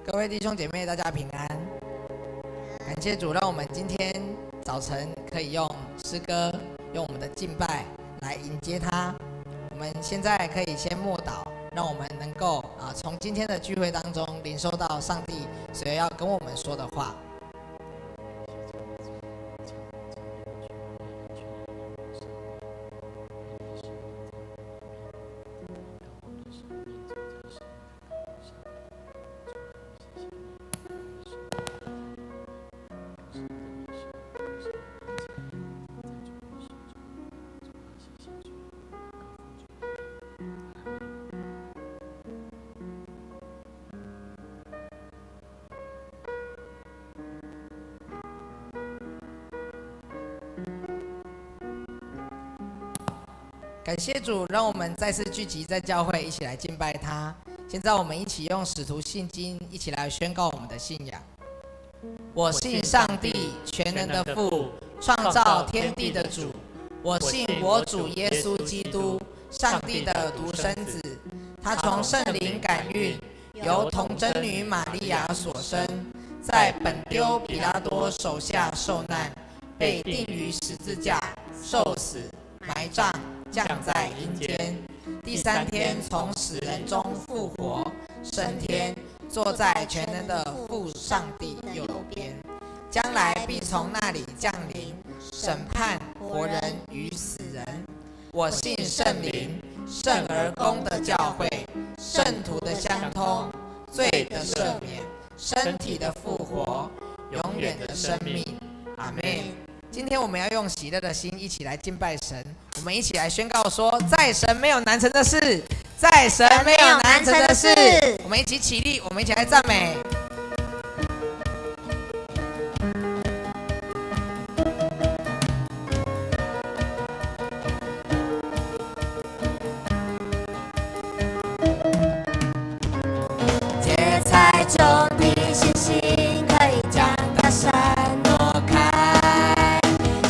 各位弟兄姐妹，大家平安。感谢主，让我们今天早晨可以用诗歌，用我们的敬拜来迎接他。我们现在可以先默祷，让我们能够从今天的聚会当中领受到上帝所要跟我们说的话。感谢主，让我们再次聚集在教会，一起来敬拜他。现在我们一起用使徒信经，一起来宣告我们的信仰。我信上帝全能的父，创造天地的主。我信我主耶稣基督，上帝的独生子。他从圣灵感孕，由童贞女玛利亚所生，在本丢彼拉多手下受难，被钉于十字架，受死，埋葬，降在阴间，第三天从死人中复活，升天，坐在全能的父上帝右边，将来必从那里降临，审判活人与死人。我信圣灵，圣而公的教会，圣徒的相通，罪的赦免，身体的复活，永远的生命。阿们。今天我们要用喜乐的心一起来敬拜神，我们一起来宣告说，在神没有难成的事，在神没有难成的事。我们一起起立，我们一起来赞美。芥菜种的信心可以将大山挪开，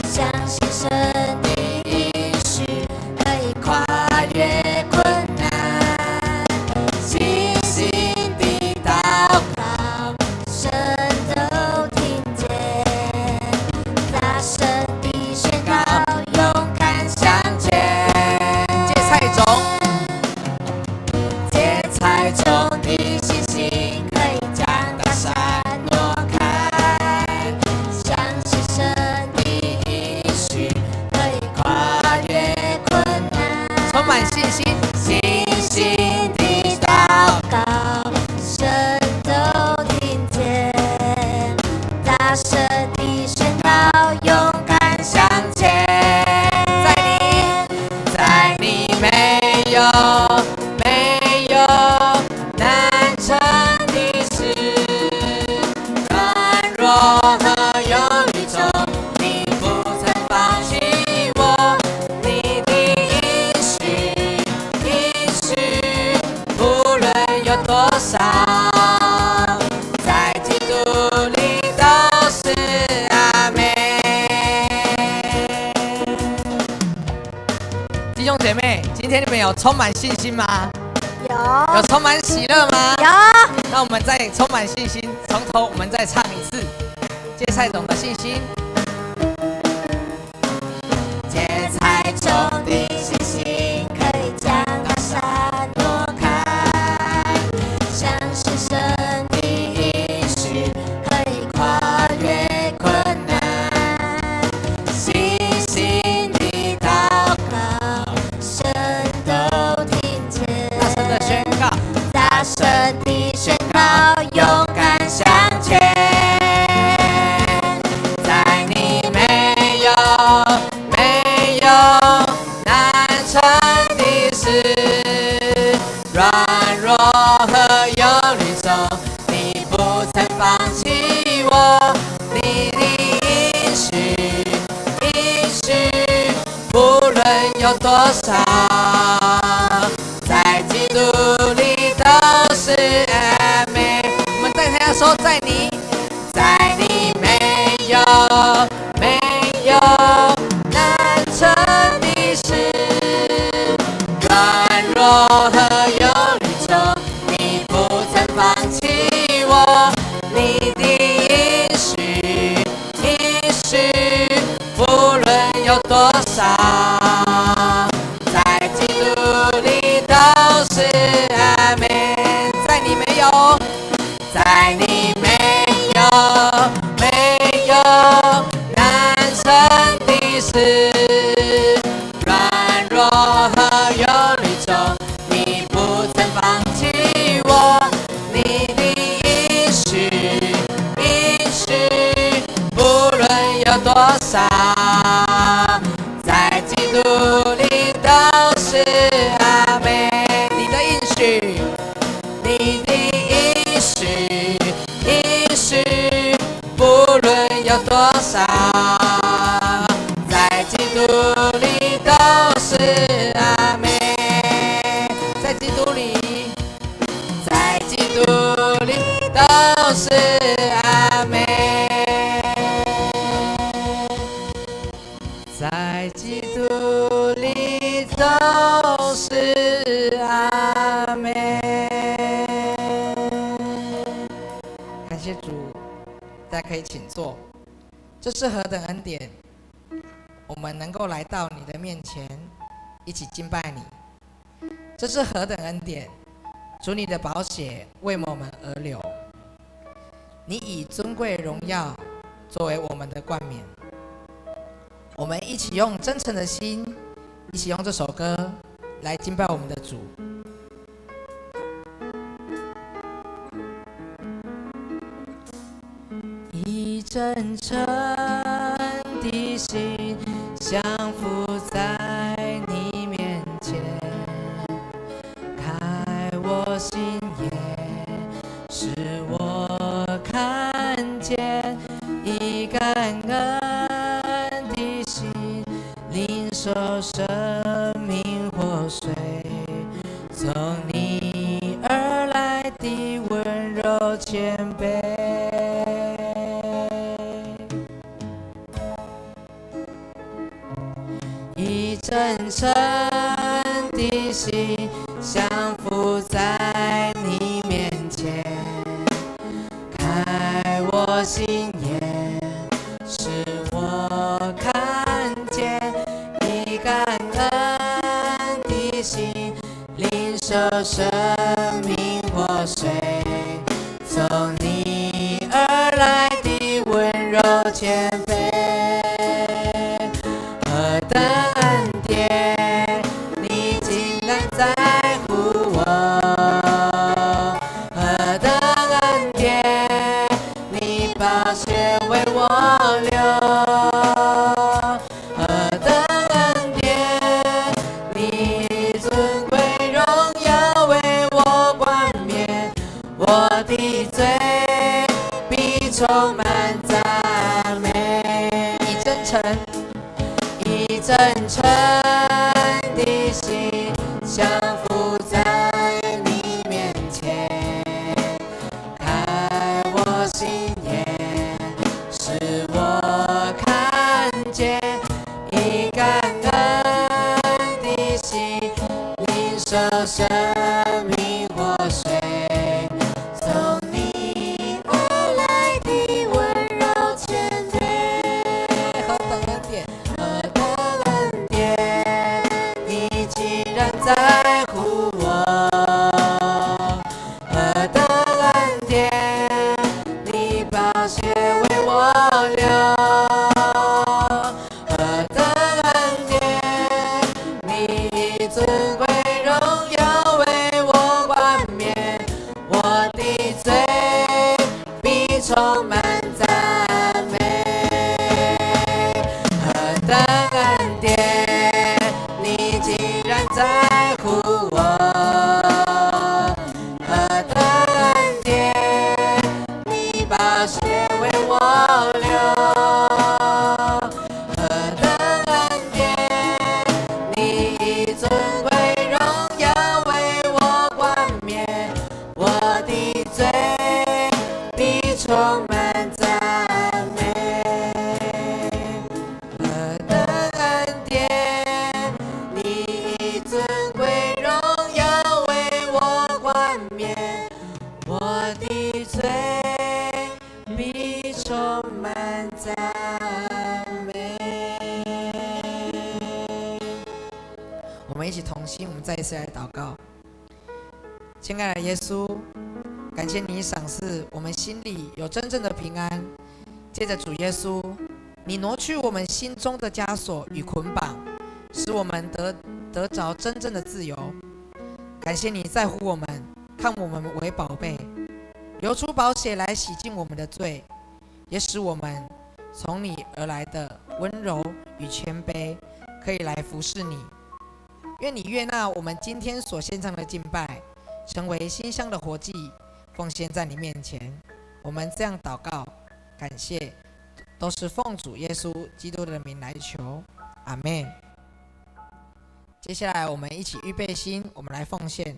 相信神的应许可以跨越困难，信心的祷告神都听见，大声的宣告勇敢向前。芥菜种的信心可以将大山挪开，相信神的应许可以跨越困难，充满信心，信心的祷告神都听见，大声的宣告勇敢向前。在你没有难成的事，软弱和忧虑中，你不曾放弃我。你的应许无论有多少，在基督里都是阿们。弟兄姐妹，今天你们有充满信心吗？有充满喜乐吗？有。那我们再充满信心，从头我们再唱一次芥菜种的信心。芥菜种的信心可以将大山挪开，相信神的应许可以跨越困难，信心的祷告神都听见，大声的宣告勇敢向前。在你没有难成的事，软弱和忧虑中，你不曾放弃我。你的应许无论有多少，在基督里都是阿们。我们再跟他说，在你没有难成的事，软弱和忧虑中，你不曾放弃我。事，软弱和忧虑中，你不曾放弃我，你的应许，不论有多少，在基督里都是阿们。你的应许，你的应许，不论有多少，在基督里都是阿们。在基督里，在基督里都是阿们。在基督里都是阿们。感谢主，大家可以请坐。这是何等恩典，我们能够来到你的面前，一起敬拜你。这是何等恩典，主你的宝血为我们而流，你以尊贵荣耀作为我们的冠冕。我们一起用真诚的心，一起用这首歌来敬拜我们的主。以真诚的心降服在你面前，开我心眼，使我看见，以感恩的心领受生命活水，从你而来的温柔谦卑。以真诚的心降服在你面前，开我心眼，使我看见，以感恩的心领受生命活水，从你而来的温柔谦卑。何等恩典，你竟然在乎我！何等恩典，你宝血为我流！何等恩典，你以尊贵荣耀为我冠冕，我的嘴必充满赞美。以真诚。以真诚的心降服在你面前，开我心眼，使我看见，以感恩的心领受生命活水，从你而来的温柔谦卑。何等恩典！在乎我，何等恩典，你宝血为我流，何等恩典，你以尊贵荣耀为我冠冕，我的嘴必充满赞美。何等恩典，你竟然在乎我，何等恩典，你宝血为我流，何等恩典，你以尊贵荣耀为我冠冕，我的嘴必充满赞美。何等恩典，你以尊贵荣耀为我冠冕，我的嘴必充满赞美。我们一起同心，我们再一次来祷告。亲爱的耶稣，感谢你赏赐我们心里有真正的平安，借着主耶稣，你挪去我们心中的枷锁与捆绑，使我们得着真正的自由。感谢你在乎我们，看我们为宝贝，流出宝血来洗净我们的罪，也使我们从你而来的温柔与谦卑，可以来服侍你。愿你悦纳我们今天所献上的敬拜，成为馨香的活祭，奉献在你面前。我们这样祷告，感谢，都是奉主耶稣基督的名来求，阿们。接下来我们一起预备心，我们来奉献。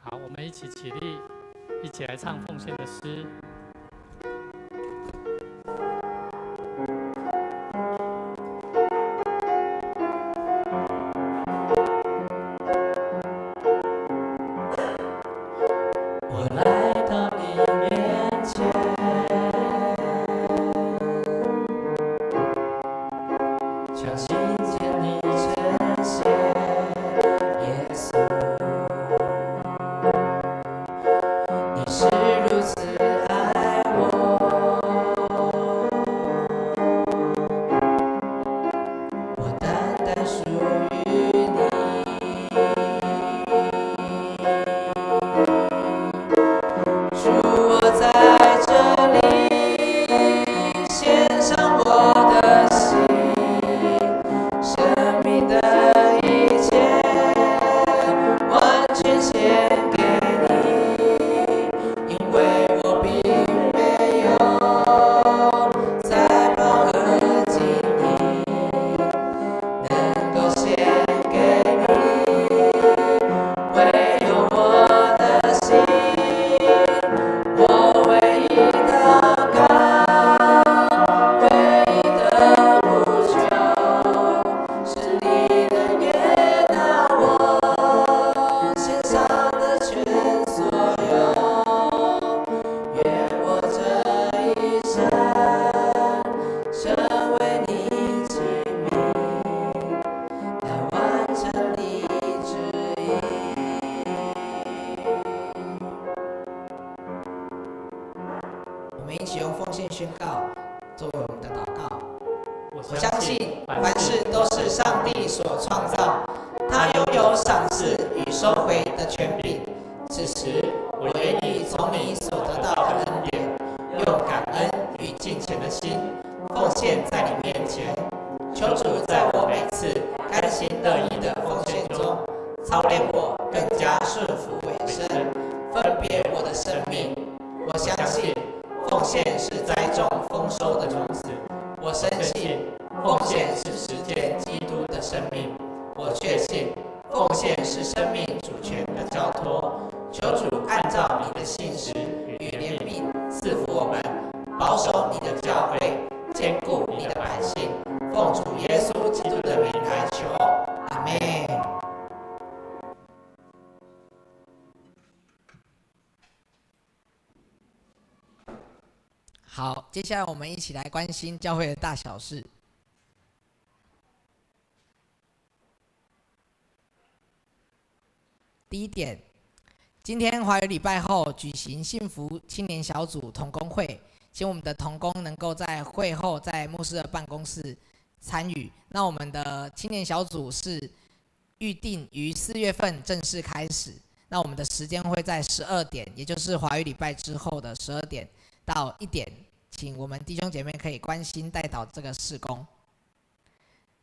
好，我们一起起立，一起来唱奉献的诗。我来到你面前，相信见你呈现，耶稣。你是如此爱我，我单单属于你。主，我在这里献上我的心，生命的一切完全献给你。因为我并没有财宝和金银能够献给你，唯有我的心，我唯一祷告，唯一的呼求，是你能悦纳我献上的全所有。愿我这一生成为你器皿，来完成你旨意。我们一起用奉献宣告作为我们的祷告。我相信凡事都是上帝所创造，他拥有赏赐与收回的权柄。此时，我愿意从你所得到的恩典，用感恩与敬虔的心奉献在你面前。求主在我每次甘心乐意的奉献中，操练我更加顺服委身，分别我的生命。我相信奉献是栽种丰收的种子，我深信奉献是实践基督的生命，我确信奉献是生命主权的交托。求主按照你的信实与怜悯赐福我们，保守你的教会，坚固你的百姓。奉主耶稣基督的名来求，阿们。好，接下来我们一起来关心教会的大小事。第一点，今天华语礼拜后举行幸福青年小组同工会，请我们的同工能够在会后在牧师的办公室参与。那我们的青年小组是预定于4月份正式开始，那我们的时间会在12点，也就是华语礼拜之后的12点到1点，请我们弟兄姐妹可以关心带导这个事工。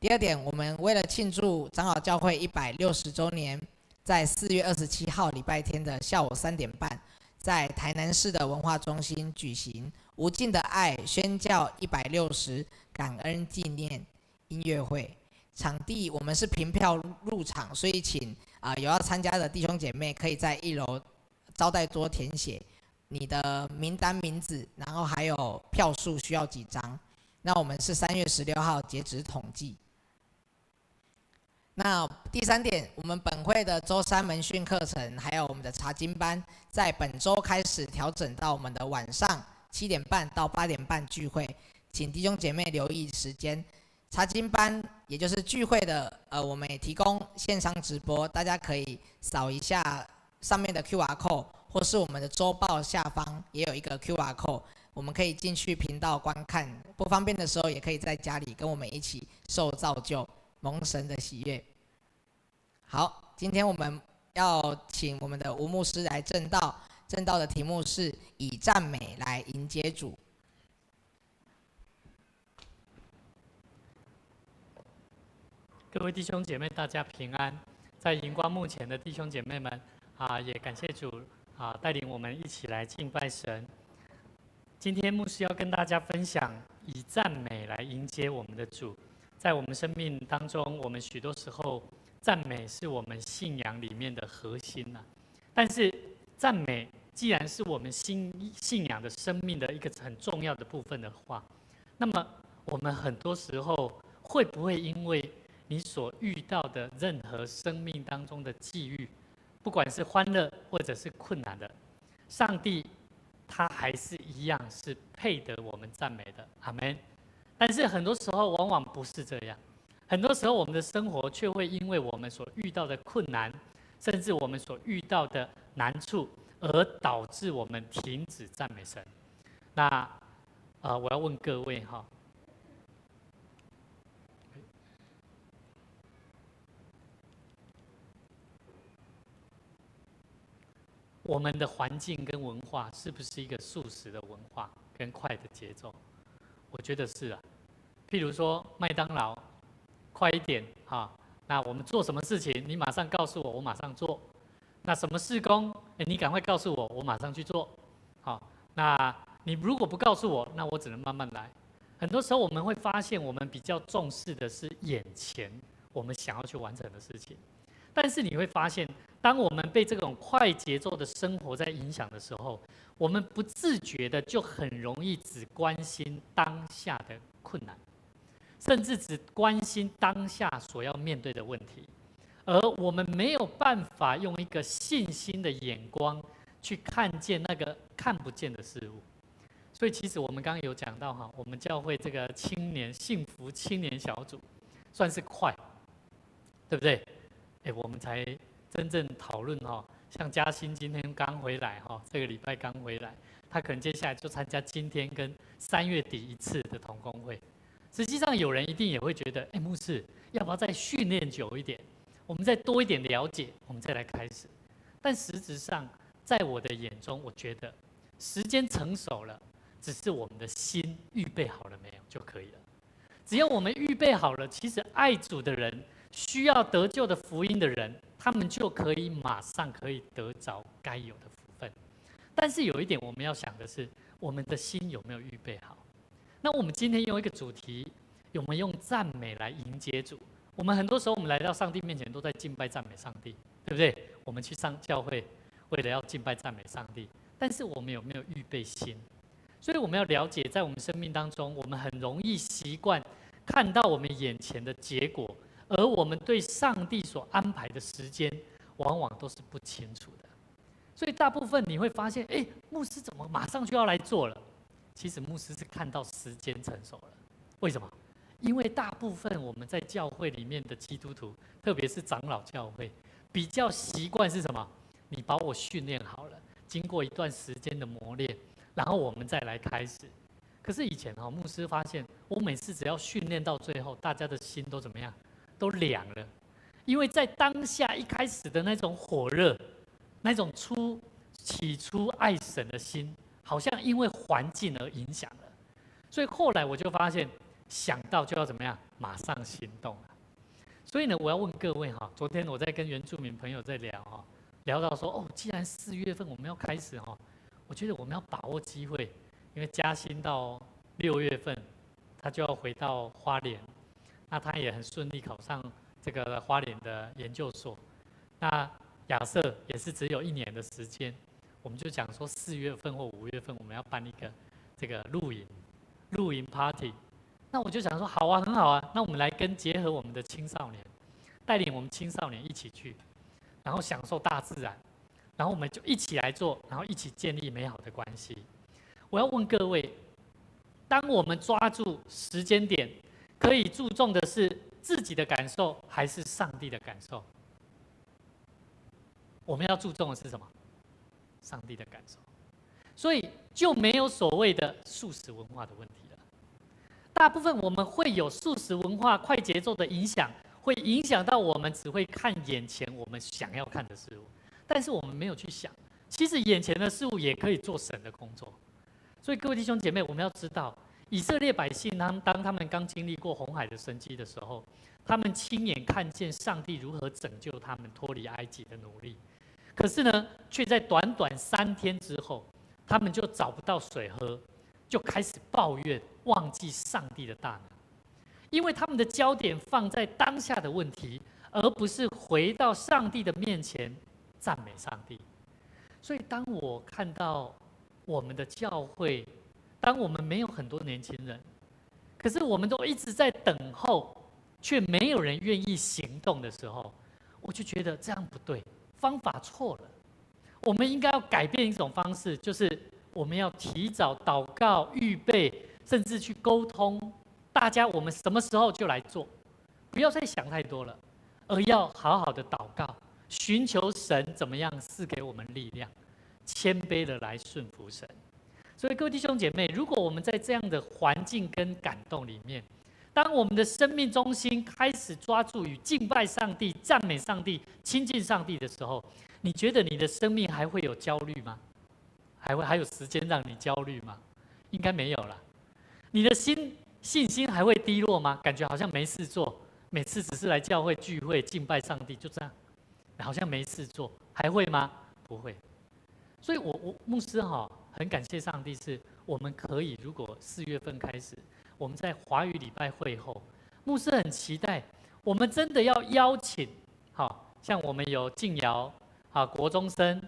第二点，我们为了庆祝长老教会160周年，在4月27号礼拜天的下午3点半，在台南市的文化中心举行无尽的爱宣教160感恩纪念音乐会。场地我们是凭票入场，所以请有要参加的弟兄姐妹可以在1楼招待桌填写你的名单名字，然后还有票数需要几张。那我们是3月16号截止统计。那第3点，我们本会的周3门训课程，还有我们的查经班，在本周开始调整到我们的晚上7点半到8点半聚会，请弟兄姐妹留意时间。查经班也就是聚会的，我们也提供线上直播，大家可以扫一下上面的 QR code， 或是我们的周报下方也有一个 QR code， 我们可以进去频道观看。不方便的时候，也可以在家里跟我们一起受造就，蒙神的喜悦。好，今天我们要请我们的吴牧师来证道，证道的题目是以赞美来迎接主。各位弟兄姐妹，大家平安。在荧光幕前的弟兄姐妹们也感谢主带领我们一起来敬拜神。今天牧师要跟大家分享以赞美来迎接我们的主。在我们生命当中，我们许多时候赞美是我们信仰里面的核心但是赞美既然是我们信仰的生命的一个很重要的部分的话，那么我们很多时候会不会因为你所遇到的任何生命当中的际遇，不管是欢乐或者是困难的，上帝他还是一样是配得我们赞美的，阿们。但是很多时候往往不是这样，很多时候我们的生活却会因为我们所遇到的困难，甚至我们所遇到的难处，而导致我们停止赞美神。那我要问各位我们的环境跟文化是不是一个速食的文化跟快的节奏？我觉得是譬如说麦当劳，快一点那我们做什么事情，你马上告诉我，我马上做。那什么事工，你赶快告诉我，我马上去做。那你如果不告诉我，那我只能慢慢来。很多时候我们会发现，我们比较重视的是眼前我们想要去完成的事情。但是你会发现，当我们被这种快节奏的生活在影响的时候，我们不自觉的就很容易只关心当下的困难，甚至只关心当下所要面对的问题，而我们没有办法用一个信心的眼光去看见那个看不见的事物。所以其实我们刚刚有讲到我们教会这个幸福青年小组算是快，对不对？我们才真正讨论像嘉欣今天刚回来这个礼拜刚回来，他可能接下来就参加今天跟3月底一次的同工会。实际上有人一定也会觉得，牧师要不要再训练久一点，我们再多一点了解，我们再来开始。但实质上在我的眼中，我觉得时间成熟了，只是我们的心预备好了没有就可以了。只要我们预备好了，其实爱主的人，需要得救的福音的人，他们就可以马上可以得着该有的福分。但是有一点我们要想的是，我们的心有没有预备好？那我们今天用一个主题，我们用赞美来迎接主。我们很多时候我们来到上帝面前都在敬拜赞美上帝，对不对？我们去上教会为了要敬拜赞美上帝，但是我们有没有预备心？所以我们要了解，在我们生命当中，我们很容易习惯看到我们眼前的结果，而我们对上帝所安排的时间，往往都是不清楚的。所以大部分你会发现，牧师怎么马上就要来做了？其实牧师是看到时间成熟了。为什么？因为大部分我们在教会里面的基督徒，特别是长老教会，比较习惯是什么？你把我训练好了，经过一段时间的磨练，然后我们再来开始。可是以前牧师发现，我每次只要训练到最后，大家的心都怎么样？都凉了。因为在当下一开始的那种火热，那种起初爱神的心，好像因为环境而影响了。所以后来我就发现，想到就要怎么样，马上行动了。所以呢，我要问各位昨天我在跟原住民朋友在聊到说，既然4月份我们要开始我觉得我们要把握机会，因为嘉欣到6月份，他就要回到花莲，那他也很顺利考上这个花莲的研究所。那亚瑟也是只有1年的时间，我们就讲说4月份或5月份我们要办一个这个露营 party。那我就想说，好啊，很好啊，那我们来结合我们的青少年，带领我们青少年一起去，然后享受大自然，然后我们就一起来做，然后一起建立美好的关系。我要问各位，当我们抓住时间点，可以注重的是自己的感受，还是上帝的感受？我们要注重的是什么？上帝的感受。所以就没有所谓的速食文化的问题了。大部分我们会有速食文化、快节奏的影响，会影响到我们只会看眼前我们想要看的事物，但是我们没有去想，其实眼前的事物也可以做神的工作。所以各位弟兄姐妹，我们要知道，以色列百姓当他们刚经历过红海的神迹的时候，他们亲眼看见上帝如何拯救他们脱离埃及的奴隶。可是呢，却在短短3天之后，他们就找不到水喝，就开始抱怨，忘记上帝的大能，因为他们的焦点放在当下的问题，而不是回到上帝的面前赞美上帝。所以，当我看到我们的教会，当我们没有很多年轻人，可是我们都一直在等候，却没有人愿意行动的时候，我就觉得这样不对，方法错了。我们应该要改变一种方式，就是我们要提早祷告、预备，甚至去沟通，大家我们什么时候就来做，不要再想太多了，而要好好的祷告，寻求神怎么样赐给我们力量，谦卑的来顺服神。所以各位弟兄姐妹，如果我们在这样的环境跟感动里面，当我们的生命中心开始抓住与敬拜上帝、赞美上帝、亲近上帝的时候，你觉得你的生命还会有焦虑吗？还有时间让你焦虑吗？应该没有了。你的信心还会低落吗？感觉好像没事做，每次只是来教会聚会敬拜上帝，就这样，好像没事做，还会吗？不会。所以我牧师很感谢上帝，是我们可以，如果4月份开始，我们在华语礼拜会后，牧师很期待，我们真的要邀请，像我们有敬瑶，国中生，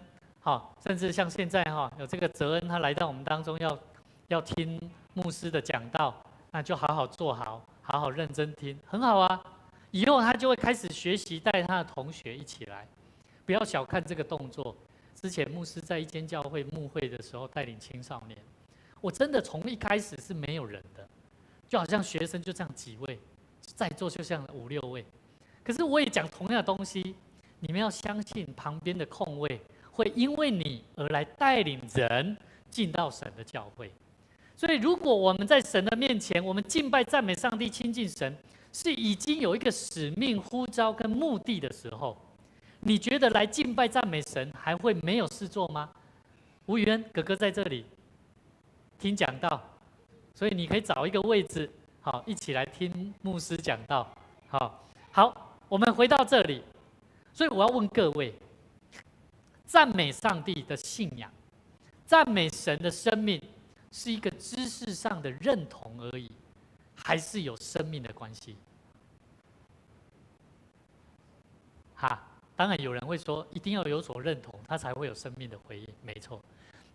甚至像现在有这个泽恩，他来到我们当中要听牧师的讲道，那就好好做好，好好认真听，很好啊。以后他就会开始学习，带他的同学一起来，不要小看这个动作。之前牧师在一间教会牧会的时候带领青少年，我真的从一开始是没有人的，就好像学生就这样几位，在座就像5、6位，可是我也讲同样的东西，你们要相信旁边的空位会因为你而来带领人进到神的教会。所以如果我们在神的面前，我们敬拜赞美上帝亲近神，是已经有一个使命呼召跟目的的时候，你觉得来敬拜赞美神还会没有事做吗？吴宇恩哥哥在这里听讲道，所以你可以找一个位置，一起来听牧师讲道。好，我们回到这里，所以我要问各位，赞美上帝的信仰，赞美神的生命，是一个知识上的认同而已，还是有生命的关系？当然有人会说，一定要有所认同，他才会有生命的回应，没错。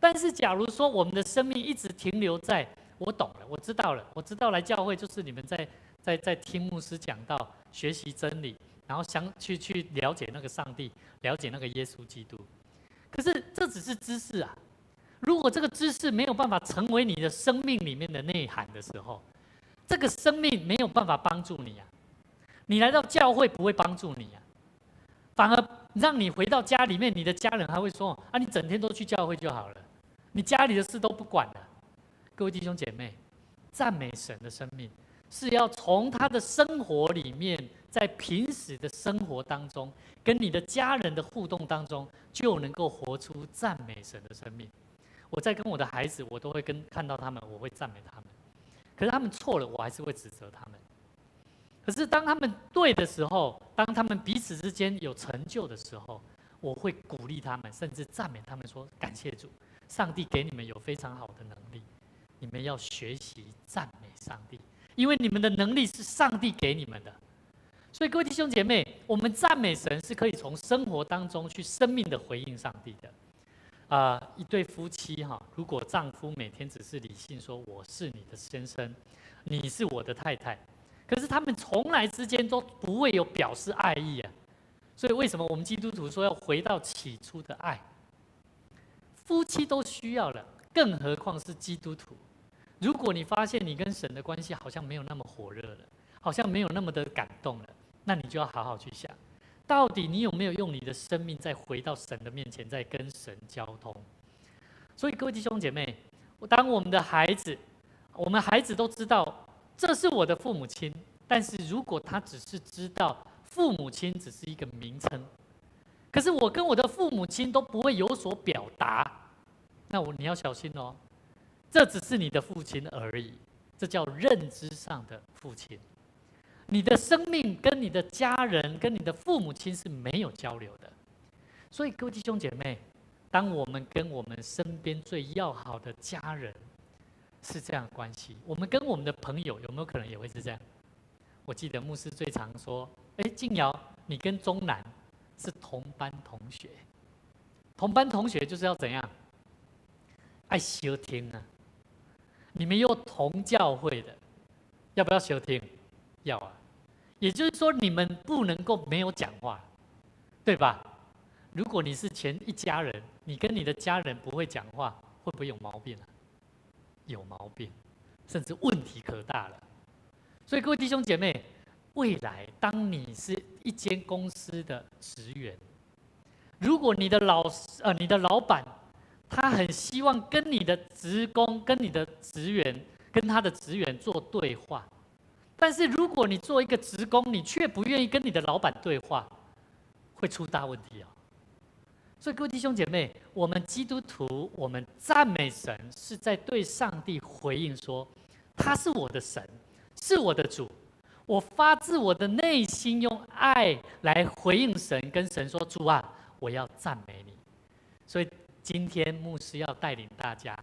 但是假如说我们的生命一直停留在我懂了，我知道了，我知道来教会就是你们在听牧师讲道，学习真理，然后去了解那个上帝，了解那个耶稣基督。可是这只是知识啊，如果这个知识没有办法成为你的生命里面的内涵的时候，这个生命没有办法帮助你啊。你来到教会不会帮助你啊，反而让你回到家里面，你的家人还会说你整天都去教会就好了，你家里的事都不管了。各位弟兄姐妹，赞美神的生命是要从他的生活里面，在平时的生活当中，跟你的家人的互动当中，就能够活出赞美神的生命。我在跟我的孩子，我都会看到他们，我会赞美他们。可是他们错了，我还是会指责他们。可是当他们对的时候，当他们彼此之间有成就的时候，我会鼓励他们，甚至赞美他们说：感谢主，上帝给你们有非常好的能力，你们要学习赞美上帝，因为你们的能力是上帝给你们的。所以各位弟兄姐妹，我们赞美神是可以从生活当中去生命的回应上帝的。一对夫妻哈，如果丈夫每天只是理性说我是你的先生，你是我的太太，可是他们从来之间都不会有表示爱意啊。所以为什么我们基督徒说要回到起初的爱？夫妻都需要了，更何况是基督徒。如果你发现你跟神的关系好像没有那么火热了，好像没有那么的感动了，那你就要好好去想，到底你有没有用你的生命再回到神的面前，再跟神交通。所以各位弟兄姐妹，当我们的孩子，我们孩子都知道这是我的父母亲，但是如果他只是知道父母亲只是一个名称，可是我跟我的父母亲都不会有所表达，那你要小心哦，这只是你的父亲而已，这叫认知上的父亲。你的生命跟你的家人、跟你的父母亲是没有交流的。所以各位弟兄姐妹，当我们跟我们身边最要好的家人是这样的关系，我们跟我们的朋友有没有可能也会是这样？我记得牧师最常说，静瑶，你跟钟南是同班同学，同班同学就是要怎样？爱相听啊！你们又同教会的，要不要相听？要啊！也就是说，你们不能够没有讲话，对吧？如果你是全一家人，你跟你的家人不会讲话，会不会有毛病啊？有毛病，甚至问题可大了。所以各位弟兄姐妹，未来当你是一间公司的职员，如果你的老板，他很希望跟你的职工、跟你的职员、跟他的职员做对话，但是如果你做一个职工，你却不愿意跟你的老板对话，会出大问题啊！所以各位弟兄姐妹，我们基督徒，我们赞美神，是在对上帝回应说，他是我的神，是我的主。我发自我的内心用爱来回应神，跟神说：主啊，我要赞美你。所以今天牧师要带领大家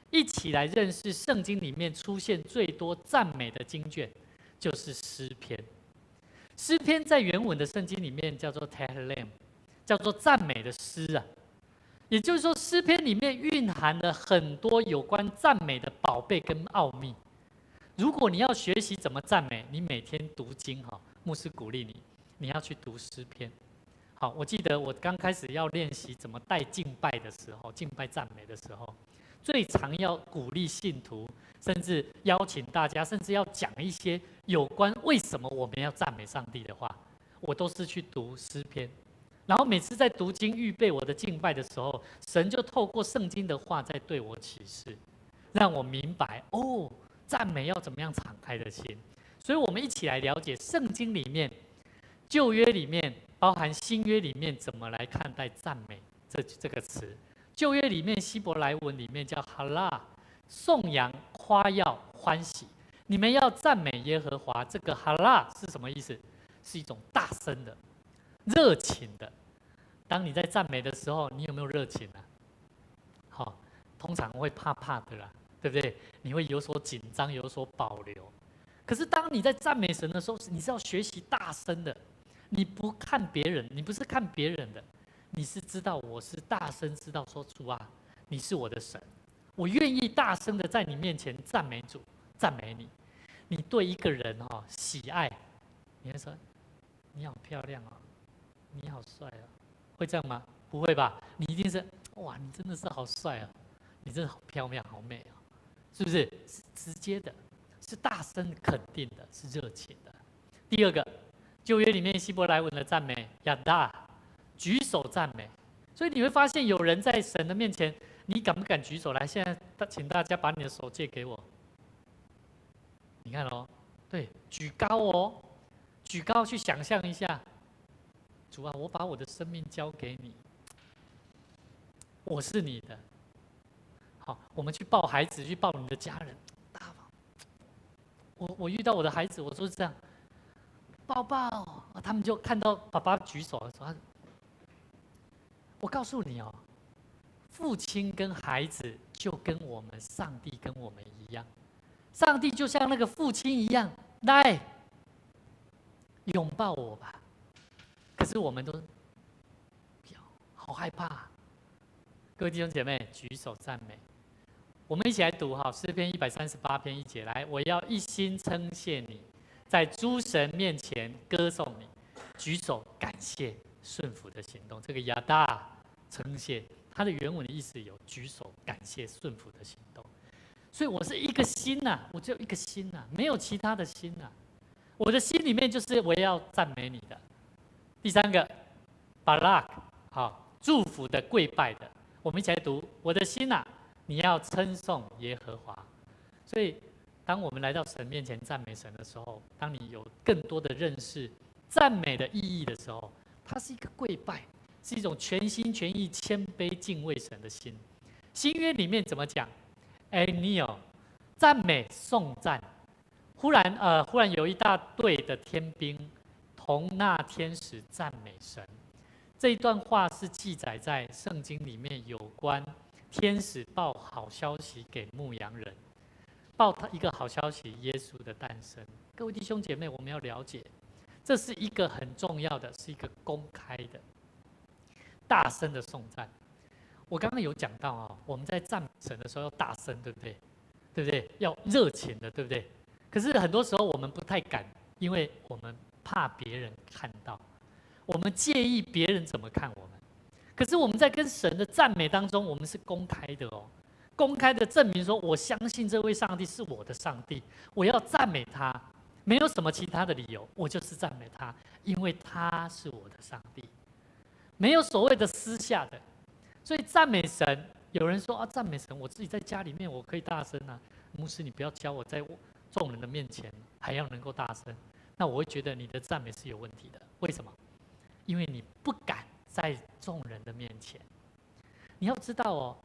一起来认识圣经里面出现最多赞美的经卷，就是诗篇。诗篇在原文的圣经里面叫做 Tehillim， 叫做赞美的诗啊。也就是说，诗篇里面蕴含了很多有关赞美的宝贝跟奥秘。如果你要学习怎么赞美，你每天读经哈，牧师鼓励你要去读诗篇。好，我记得我刚开始要练习怎么带敬拜的时候，敬拜赞美的时候，最常要鼓励信徒，甚至邀请大家，甚至要讲一些有关为什么我们要赞美上帝的话，我都是去读诗篇。然后每次在读经预备我的敬拜的时候，神就透过圣经的话在对我启示，让我明白哦，赞美要怎么样敞开的心。所以我们一起来了解圣经里面、旧约里面，包含新约里面怎么来看待赞美这个词。旧约里面希伯来文里面叫哈拉，颂扬、夸耀、欢喜。你们要赞美耶和华，这个哈拉是什么意思？是一种大声的、热情的。当你在赞美的时候，你有没有热情啊？好，通常会怕怕的啦，对不对？你会有所紧张，有所保留。可是当你在赞美神的时候，你是要学习大声的。你不看别人，你不是看别人的，你是知道我是大声知道说，主啊，你是我的神，我愿意大声的在你面前赞美主，赞美你。你对一个人喜爱，你会说你好漂亮哦，你好帅哦，会这样吗？不会吧？你一定是哇，你真的是好帅啊，你真的好漂亮，好美啊，是不是？是直接的，是大声肯定的，是热情的。第二个，旧约里面希伯来文的赞美亚大，举手赞美。所以你会发现有人在神的面前，你敢不敢举手来？现在请大家把你的手借给我。你看哦，对，举高哦，举高，去想象一下，主啊，我把我的生命交给你，我是你的。好，我们去抱孩子，去抱你的家人，大方。我遇到我的孩子，我就是这样。抱抱，他们就看到爸爸举手说：“我告诉你哦，父亲跟孩子就跟我们上帝跟我们一样，上帝就像那个父亲一样，来拥抱我吧。可是我们都好害怕。各位弟兄姐妹，举手赞美。我们一起来读哈，诗篇138篇1节，来，我要一心称谢你，在诸神面前歌颂你，举手感谢顺服的行动。这个亚大称谢，它的原文的意思有举手感谢顺服的行动。所以我是一个心呐、我只有一个心呐、没有其他的心呐、我的心里面就是我要赞美你的。第三个，巴拉克，好，祝福的、跪拜的。我们一起来读，我的心呐、你要称颂耶和华。所以，当我们来到神面前赞美神的时候，当你有更多的认识赞美的意义的时候，它是一个跪拜，是一种全心全意、谦卑敬畏神的心。新约里面怎么讲？Neo，赞美颂赞。忽然有一大队的天兵同那天使赞美神。这一段话是记载在圣经里面有关天使报好消息给牧羊人，报他一个好消息，耶稣的诞生。各位弟兄姐妹，我们要了解，这是一个很重要的，是一个公开的、大声的颂赞。我刚刚有讲到啊，我们在赞美神的时候要大声，对不对？对不对？要热情的，对不对？可是很多时候我们不太敢，因为我们怕别人看到。我们介意别人怎么看我们，可是我们在跟神的赞美当中，我们是公开的哦，公开的证明说，我相信这位上帝是我的上帝，我要赞美他，没有什么其他的理由，我就是赞美他，因为他是我的上帝，没有所谓的私下的。所以赞美神，有人说啊，赞美神，我自己在家里面我可以大声啊，牧师你不要教我在众人的面前还要能够大声，那我会觉得你的赞美是有问题的。为什么？因为你不敢在众人的面前。你要知道哦，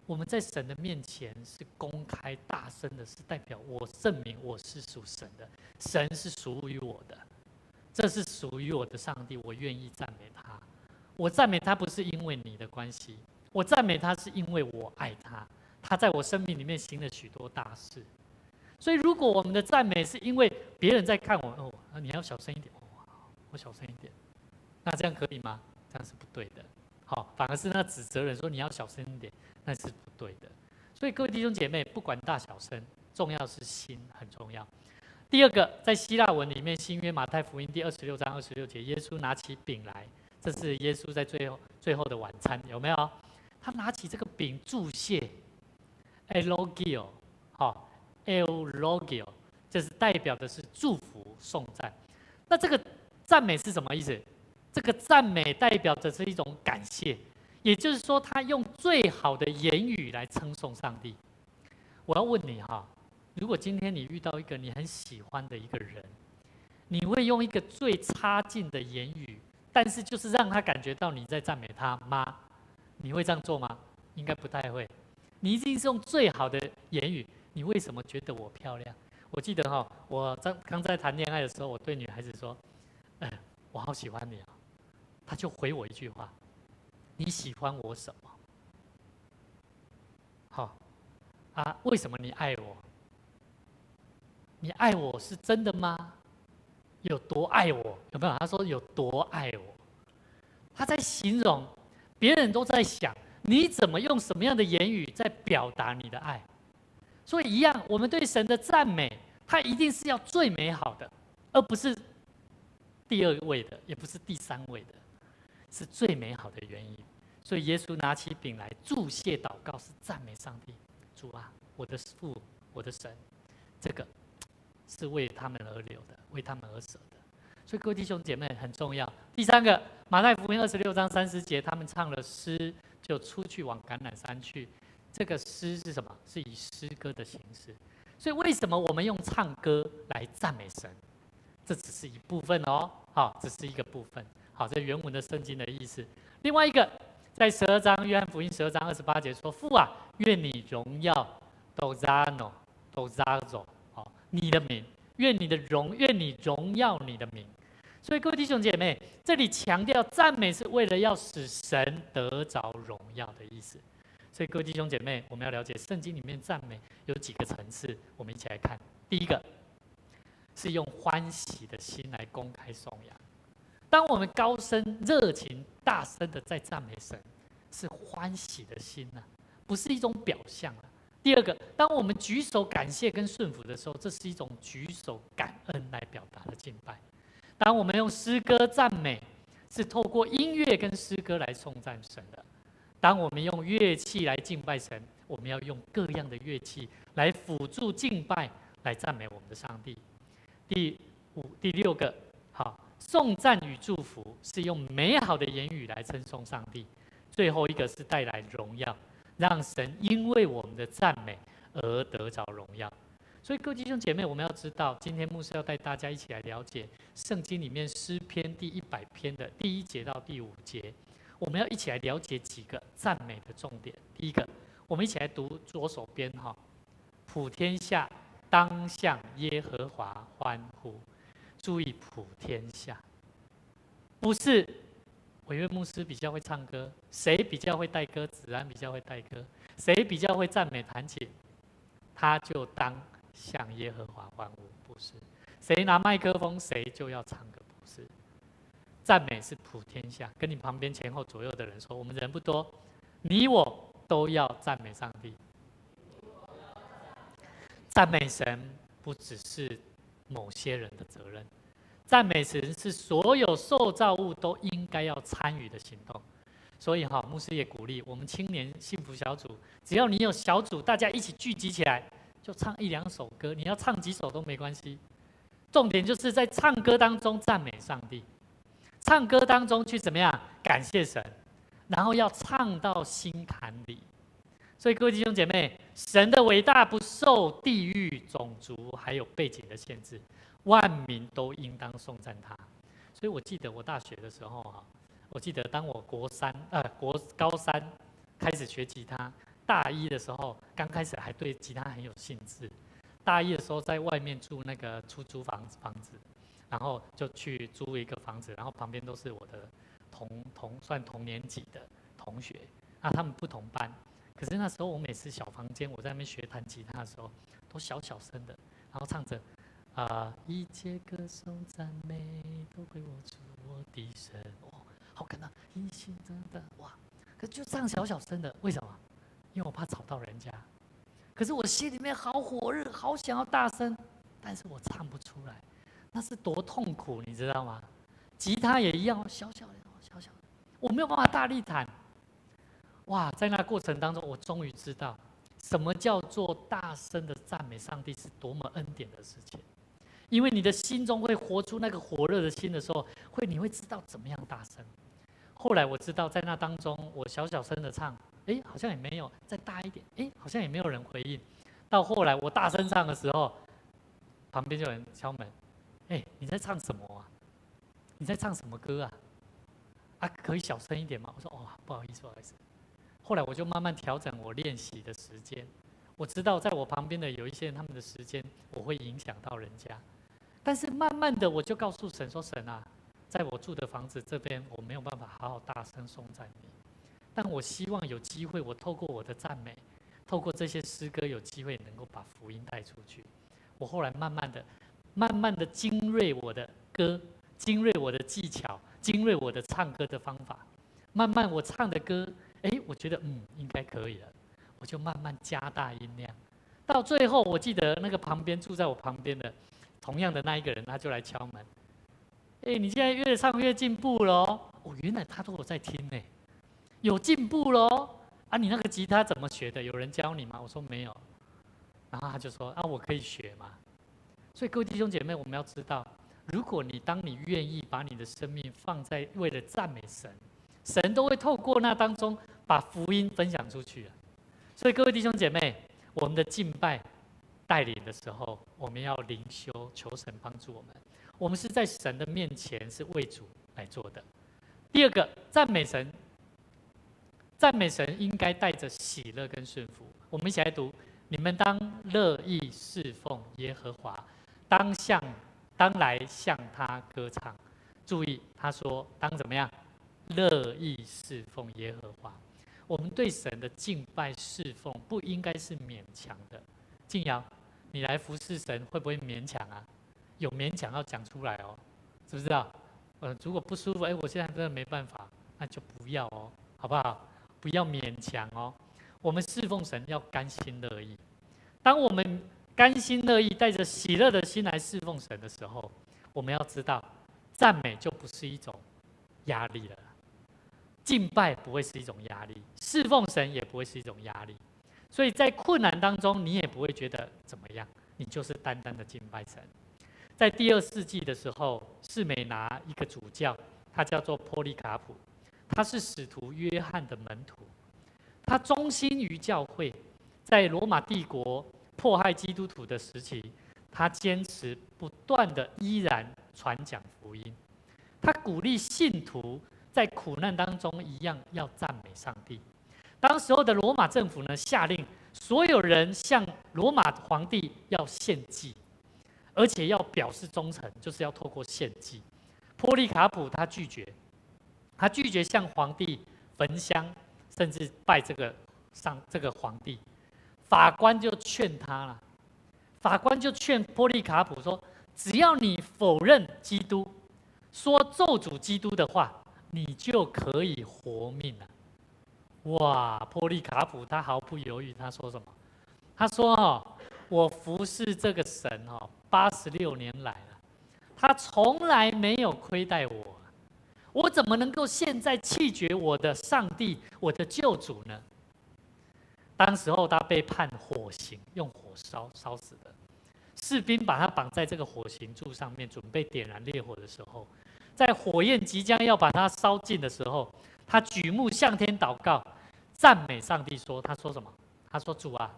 我们在神的面前是公开大声的，是代表我证明我是属神的，神是属于我的，这是属于我的上帝，我愿意赞美他。我赞美他不是因为你的关系，我赞美他是因为我爱他，他在我生命里面行了许多大事。所以如果我们的赞美是因为别人在看我，哦，你要小声一点，我小声一点，那这样可以吗？这样是不对的。好，反而是那指责人说你要小声一点，那是不对的。所以各位弟兄姐妹，不管大小声，重要是心很重要。第二个，在希腊文里面，新约马太福音第26章26节，耶稣拿起饼来，这是耶稣在最后的晚餐，有没有？他拿起这个饼祝谢 ，elogio， 好 ，elogio， 这是代表的是祝福颂赞。那这个赞美是什么意思？这个赞美代表着是一种感谢，也就是说，他用最好的言语来称颂上帝。我要问你哈，如果今天你遇到一个你很喜欢的一个人，你会用一个最差劲的言语，但是就是让他感觉到你在赞美他吗？你会这样做吗？应该不太会。你一定是用最好的言语。你为什么觉得我漂亮？我记得哈，我刚在谈恋爱的时候，我对女孩子说：“我好喜欢你啊。”她就回我一句话：“你喜欢我什么？”好啊，为什么你爱我？你爱我是真的吗？有多爱我？有没有？他说有多爱我？他在形容，别人都在想你怎么用什么样的言语在表达你的爱。所以一样，我们对神的赞美，它一定是要最美好的，而不是第二位的，也不是第三位的，是最美好的原因。所以耶稣拿起饼来祝谢祷告，是赞美上帝。主啊，我的父，我的神，这个是为他们而流的，为他们而舍的。所以各位弟兄姐妹很重要。第三个，马太福音26章30节，他们唱了诗，就出去往橄榄山去。这个诗是什么？是以诗歌的形式。所以为什么我们用唱歌来赞美神？这只是一部分哦，好，这是一个部分。好，这原文的圣经的意思。另外一个，在12章约翰福音12章28节说：“父啊，愿你荣耀都zano都zazo， 好，你的名，愿你荣耀你的名。”所以各位弟兄姐妹，这里强调赞美是为了要使神得着荣耀的意思。所以各位弟兄姐妹，我们要了解圣经里面赞美有几个层次，我们一起来看。第一个是用欢喜的心来公开颂扬。当我们高声、热情、大声的在赞美神，是欢喜的心啊，不是一种表象啊。第二个，当我们举手感谢跟顺服的时候，这是一种举手感恩来表达的敬拜。当我们用诗歌赞美，是透过音乐跟诗歌来颂赞神的。当我们用乐器来敬拜神，我们要用各样的乐器来辅助敬拜，来赞美我们的上帝。第六个，好，颂赞与祝福是用美好的言语来称颂上帝。最后一个是带来荣耀，让神因为我们的赞美而得着荣耀。所以各位弟兄姐妹，我们要知道，今天牧师要带大家一起来了解圣经里面诗篇第100篇的第1节到第5节，我们要一起来了解几个赞美的重点。第一个，我们一起来读左手边哈，普天下当向耶和华欢呼。注意普天下，不是委员牧师比较会唱歌，谁比较会带歌，子安比较会带歌，谁比较会赞美弹琴，他就当向耶和华欢呼，不是谁拿麦克风谁就要唱歌，不是。赞美是普天下，跟你旁边前后左右的人说，我们人不多，你我都要赞美上帝。赞美神不只是某些人的责任，赞美神是所有受造物都应该要参与的行动。所以牧师也鼓励我们青年幸福小组，只要你有小组，大家一起聚集起来，就唱1、2首歌，你要唱几首都没关系。重点就是在唱歌当中赞美上帝，唱歌当中去怎么样感谢神，然后要唱到心坎里。所以各位弟兄姐妹，神的伟大不受地域、种族还有背景的限制，万民都应当颂赞他。所以我记得我大学的时候我记得当我高三开始学吉他，大一的时候刚开始还对吉他很有兴致。大一的时候在外面住那个出租房子，然后就去租一个房子，然后旁边都是我的算同年级的同学啊，他们不同班。可是那时候我每次小房间，我在那边学弹吉他的时候，都小声的，然后唱着一切歌颂赞美都归我主我的神，好感动，一心真的哇！可是就唱小声的，为什么？因为我怕吵到人家。可是我心里面好火热，好想要大声，但是我唱不出来，那是多痛苦，你知道吗？吉他也一样，小小的，我没有办法大力弹。哇，在那过程当中，我终于知道什么叫做大声的赞美上帝是多么恩典的事情。因为你的心中会活出那个火热的心的时候，你会知道怎么样大声。后来我知道，在那当中，我小声的唱，好像也没有，再大一点，好像也没有人回应。到后来我大声唱的时候，旁边就有人敲门，你在唱什么啊？你在唱什么歌啊？可以小声一点吗？我说不好意思。后来我就慢慢调整我练习的时间。我知道在我旁边的有一些人，他们的时间我会影响到人家，但是慢慢的我就告诉神说：神啊，在我住的房子这边，我没有办法好好大声颂赞你，但我希望有机会，我透过我的赞美，透过这些诗歌，有机会能够把福音带出去。我后来慢慢的精锐我的歌，精锐我的技巧，精锐我的唱歌的方法。慢慢我唱的歌，我觉得应该可以了，我就慢慢加大音量。到最后，我记得那个住在我旁边的，同样的那一个人，他就来敲门。你现在越唱越进步了原来他都有在听呢，有进步咯。你那个吉他怎么学的？有人教你吗？我说没有。然后他就说我可以学吗？所以各位弟兄姐妹，我们要知道，如果当你愿意把你的生命放在为了赞美神，神都会透过那当中把福音分享出去。所以各位弟兄姐妹，我们的敬拜带领的时候，我们要灵修，求神帮助我们。我们是在神的面前是为主来做的。第二个，赞美神应该带着喜乐跟顺服。我们一起来读：你们当乐意侍奉耶和华，当来向他歌唱。注意，他说当怎么样？乐意侍奉耶和华。我们对神的敬拜侍奉不应该是勉强的。静瑶，你来服侍神会不会勉强啊？有勉强要讲出来知不知道？如果不舒服，我现在真的没办法，那就不要好不好？不要勉强哦。我们侍奉神要甘心乐意。当我们甘心乐意带着喜乐的心来侍奉神的时候，我们要知道，赞美就不是一种压力了，敬拜不会是一种压力，侍奉神也不会是一种压力。所以在困难当中，你也不会觉得怎么样，你就是单单的敬拜神。在第2世纪的时候，士美拿一个主教，他叫做波利卡普，他是使徒约翰的门徒，他忠心于教会，在罗马帝国迫害基督徒的时期，他坚持不断的依然传讲福音。他鼓励信徒在苦难当中一样要赞美上帝。当时候的罗马政府呢，下令所有人向罗马皇帝要献祭，而且要表示忠诚，就是要透过献祭。波利卡普他拒绝向皇帝焚香，甚至拜这个皇帝。法官就劝他了，法官就劝波利卡普说：只要你否认基督，说咒诅基督的话，你就可以活命了。哇！波利卡普他毫不犹豫，他说什么？他说：我服侍这个神86年来了，他从来没有亏待我，我怎么能够现在弃绝我的上帝，我的救主呢？当时候他被判火刑，用火烧死的。士兵把他绑在这个火刑柱上面，准备点燃烈火的时候，在火焰即将要把他烧尽的时候，他举目向天祷告，赞美上帝说：他说什么？他说：主啊，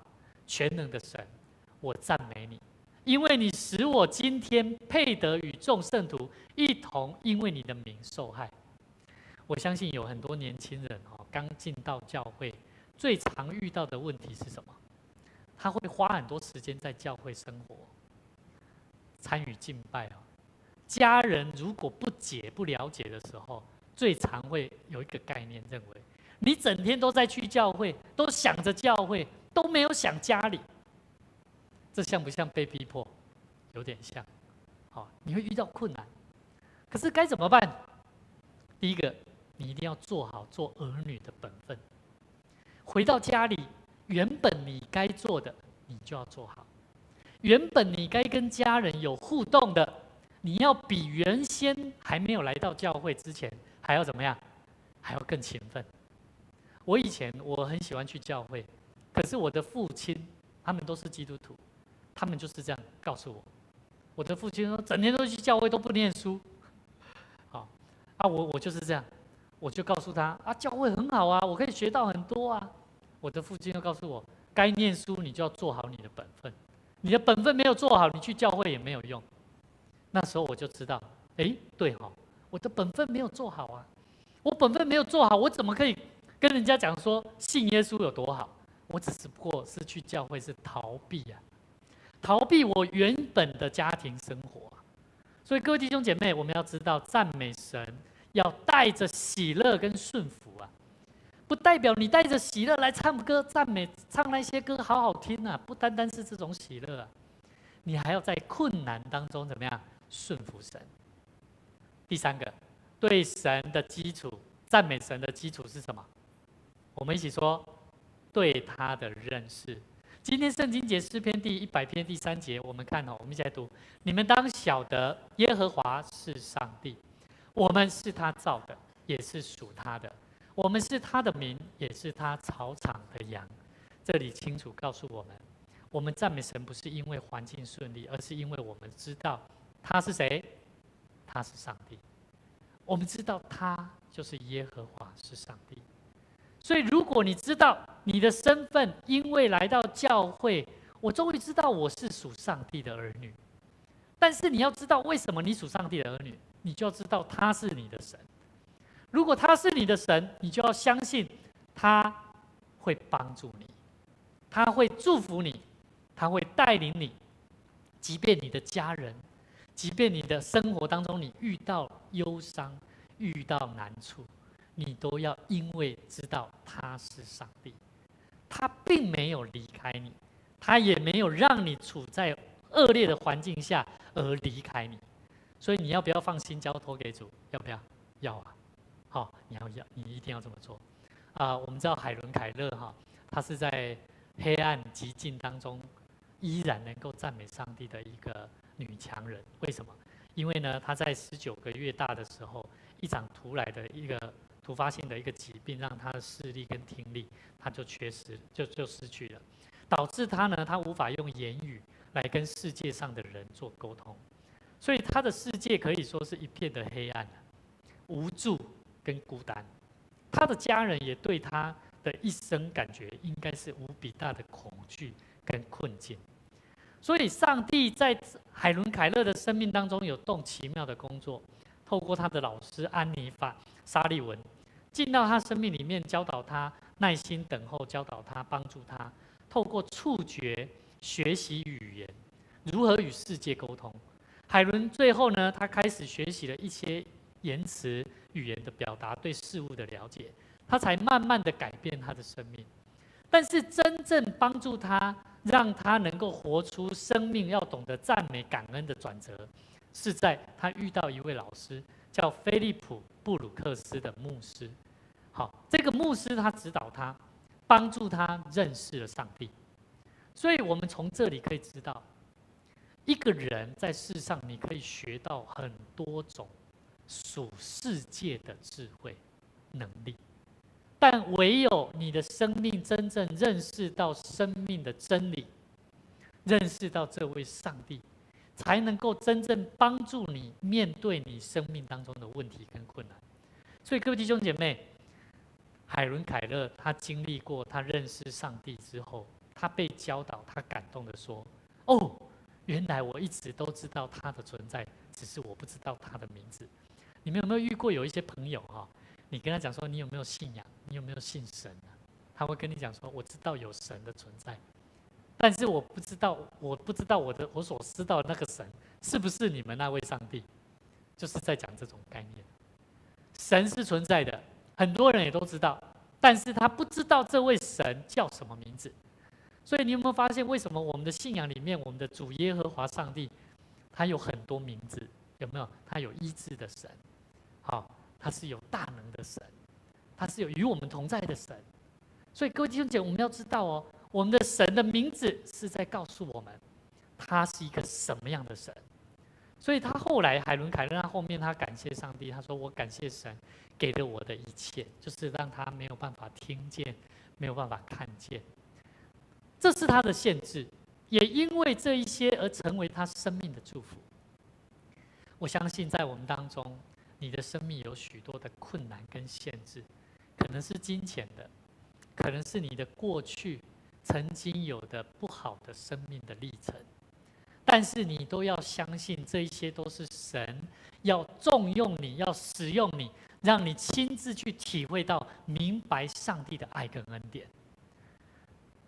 全能的神，我赞美你，因为你使我今天配得与众圣徒一同因为你的名受害。我相信有很多年轻人刚进到教会，最常遇到的问题是什么？他会花很多时间在教会生活，参与敬拜家人如果不解不了解的时候，最常会有一个概念，认为你整天都在去教会，都想着教会，都没有想家里。这像不像被逼迫？有点像。你会遇到困难，可是该怎么办？第一个，你一定要做好做儿女的本分。回到家里，原本你该做的，你就要做好；原本你该跟家人有互动的，你要比原先还没有来到教会之前还要怎么样？还要更勤奋。我以前很喜欢去教会，可是我的父亲他们都是基督徒，他们就是这样告诉我。我的父亲说，整天都去教会都不念书。我就是这样，我就告诉他教会很好啊，我可以学到很多啊。我的父亲又告诉我，该念书你就要做好你的本分，你的本分没有做好，你去教会也没有用。那时候我就知道，对我的本分没有做好啊，我本分没有做好，我怎么可以跟人家讲说信耶稣有多好？我只不过是去教会是逃避逃避我原本的家庭生活所以各位弟兄姐妹，我们要知道赞美神要带着喜乐跟顺服不代表你带着喜乐来唱歌赞美，唱那些歌好好听不单单是这种喜乐你还要在困难当中怎么样顺服神。第三个，对神的基础，赞美神的基础是什么？我们一起说，对他的认识。今天圣经节诗篇第100篇第3节，我们看我们一起来读：你们当晓得耶和华是上帝，我们是他造的，也是属他的。我们是他的民，也是他草场的羊。这里清楚告诉我们，我们赞美神不是因为环境顺利，而是因为我们知道他是谁？他是上帝。我们知道他就是耶和华是上帝。所以如果你知道你的身份，因为来到教会，我终于知道我是属上帝的儿女。但是你要知道为什么你属上帝的儿女，你就要知道他是你的神。如果他是你的神，你就要相信他会帮助你，他会祝福你，他会带领你。即便你的家人，即便你的生活当中你遇到忧伤，遇到难处，你都要因为知道他是上帝，他并没有离开你，他也没有让你处在恶劣的环境下而离开你。所以你要不要放心交托给主？要不要？要你一定要这么做我们知道海伦凯勒哈，她是在黑暗极境当中，依然能够赞美上帝的一个女强人。为什么？因为呢，她在19个月大的时候，一场突发性的一个疾病，让她的视力跟听力，她就失去了，导致她呢，她无法用言语来跟世界上的人做沟通，所以她的世界可以说是一片的黑暗，无助跟孤单。他的家人也对他的一生感觉应该是无比大的恐惧跟困境。所以上帝在海伦凯勒的生命当中有动奇妙的工作，透过他的老师安妮法沙利文进到他生命里面，教导他耐心等候，教导他，帮助他透过触觉学习语言，如何与世界沟通。海伦最后呢，他开始学习了一些言辞语言的表达，对事物的了解，他才慢慢的改变他的生命。但是真正帮助他，让他能够活出生命要懂得赞美感恩的转折，是在他遇到一位老师，叫菲利普·布鲁克斯的牧师。好，这个牧师他指导他，帮助他认识了上帝。所以我们从这里可以知道，一个人在世上，你可以学到很多种属世界的智慧能力，但唯有你的生命真正认识到生命的真理，认识到这位上帝，才能够真正帮助你面对你生命当中的问题跟困难。所以各位弟兄姐妹，海伦凯勒他经历过，他认识上帝之后，他被教导，他感动的说：哦，原来我一直都知道他的存在，只是我不知道他的名字。你们有没有遇过有一些朋友哈，你跟他讲说你有没有信仰，你有没有信神啊？他会跟你讲说我知道有神的存在，但是我不知道我所知道的那个神是不是你们那位上帝，就是在讲这种概念。神是存在的，很多人也都知道，但是他不知道这位神叫什么名字。所以你有没有发现，为什么我们的信仰里面，我们的主耶和华上帝，他有很多名字？有没有？他有医治的神，好，他是有大能的神，他是有与我们同在的神。所以各位弟兄姐妹，我们要知道哦，我们的神的名字是在告诉我们，他是一个什么样的神。所以他后来海伦凯勒后面他感谢上帝，他说：“我感谢神给了我的一切，就是让他没有办法听见，没有办法看见。”这是他的限制，也因为这一些而成为他生命的祝福。我相信在我们当中，你的生命有许多的困难跟限制，可能是金钱的，可能是你的过去曾经有的不好的生命的历程，但是你都要相信，这一些都是神要重用你，要使用你，让你亲自去体会到、明白上帝的爱跟恩典。